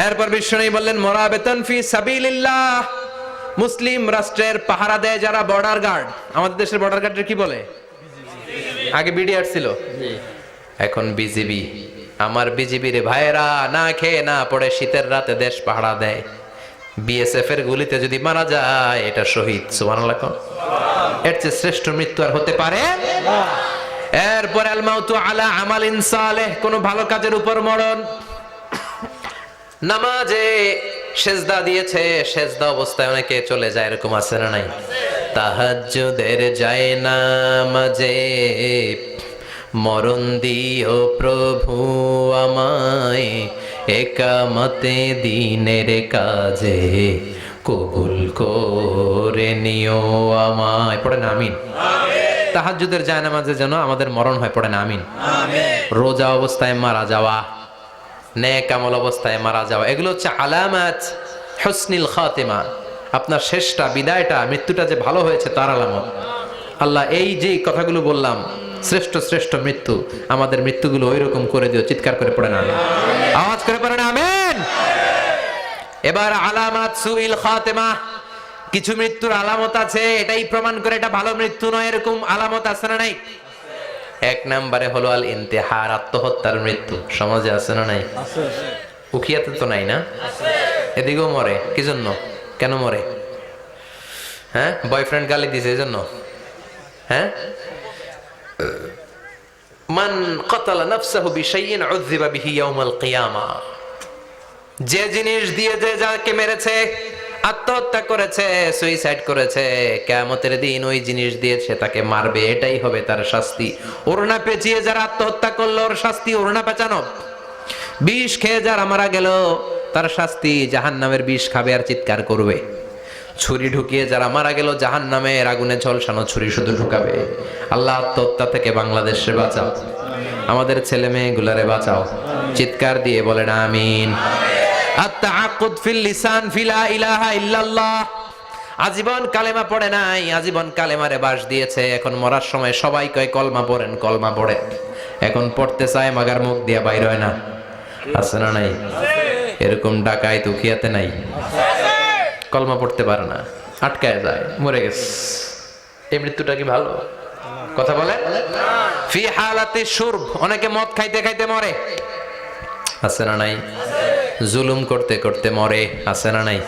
এরপর বিশ্বনবী বললেন মুরাবিতান ফি সাবিলিল্লাহ, মুসলিম রাষ্ট্রের পাহারা দেয় যারা, বর্ডার গার্ড। আমাদের দেশের বর্ডার গার্ডের কি বলে? আগে বিডিআর ছিল, এখন বিজিবি। আমার বিজিবির ভাইয়েরা না খেয়ে না পড়ে শীতের রাতে দেশ পাহারা দেয়। বিএসএফ এর গুলিতে যদি মারা যায় এটা শহীদ। সুবহানাল্লাহ। এর চেয়ে শ্রেষ্ঠ মৃত্যু আর হতে পারে? এরপর আল মাউতু আলা আমালিন সালেহ, কোন ভালো কাজের উপর মরণ। নামাজে সেজদা দিয়েছে, সেজদা অবস্থায় অনেকে চলে যায়, এরকম আছে না নাই? তাহাজ্জুদের যায় নামাজে মরণ দিও প্রভু আমায়, একামতে দিনের কাজে কবুল করে নিও আমায়। পড়েন আমিন। তাহাজ্জুদের যায় নামাজে যেন আমাদের মরণ হয়, পড়েন আমিন। রোজা অবস্থায় মারা যাওয়া, নেক আমল অবস্থায় মারা যাওয়া, এগুলো হচ্ছে আলামাত হুসনিল খাতিমা। আপনার শেষটা, বিদায়টা, মৃত্যুটা যে ভালো হয়েছে তার আলামত। আল্লাহ এই যে কথাগুলো বললাম, শ্রেষ্ঠ শ্রেষ্ঠ মৃত্যু, আমাদের মৃত্যুগুলো ওই রকম করে দিও। চিৎকার করে পড়েন আমিন, আওয়াজ করে পড়েন আমিন। এবার আলামাত সুইল খাতিমা, কিছু মৃত্যুর আলামত আছে, এটাই প্রমাণ করে এটা ভালো মৃত্যু নয়, এরকম আলামত আছে না নাই? এক নম্বরে হলো আল ইন্তেহার, আত্মহত্যার মৃত্যু। সমাজে আছে না নাই? উখিয়াতে তো নাই না? এদিকেও মরে, কি জন্য? কেন মরে? হ্যাঁ, বয়ফ্রেন্ড গালি দিছে এই জন্য? হ্যাঁ, মান ক্বাতালা নাফসাহু বিশাইইন উযযিবা বিহি ইয়াউমাল কিয়ামা, যে জিনিস দিয়ে যে যাকে মেরেছে, আত্মহত্যা করেছে, সুইসাইড করেছে, কিয়ামতের দিন ওই জিনিস দিয়ে সে তাকে মারবে, এটাই হবে তার শাস্তি। ওড়না পেঁচিয়ে যারা আত্মহত্যা করলো ওর শাস্তি ওড়না পেঁচানো। বিষ খেয়ে যারা মারা গেল তার শাস্তি জাহান্নামের বিষ খাবে আর চিৎকার করবে। ছুরি ঢুকিয়ে যারা মারা গেল জাহান্নামের আগুনে ঝলসানো ছুরি শুধু ঢুকাবে। আল্লাহ আত্মহত্যা থেকে বাংলাদেশে বাঁচাও, আমাদের ছেলে মেয়েগুলারে বাঁচাও। চিৎকার দিয়ে বলেন আমিন। আত-তাআক্কুদ ফিল লিসান ফিলা ইলাহা ইল্লাল্লাহ, আজীবন কালেমা পড়ে নাই, আজীবন কালেমারে বাস দিয়েছে, এখন মরার সময় সবাই কয় কলমা পড়েন, কলমা পড়ে, এখন পড়তে চায় মাগার মুখ দিয়ে বাইর হয় না। আছে না নাই? এরকম ডাকায় তুখিয়াতে নাই, কলমা পড়তে পারে না, আটকায় যায়, মরে গেছে। এই মৃত্যুটা কি ভালো? কথা বলে। ফি হালাতি শুরব, অনেকে মদ খাইতে খাইতে মরে। আছে না নাই? জুলুম করতে করতে মরে। আছে না নাই?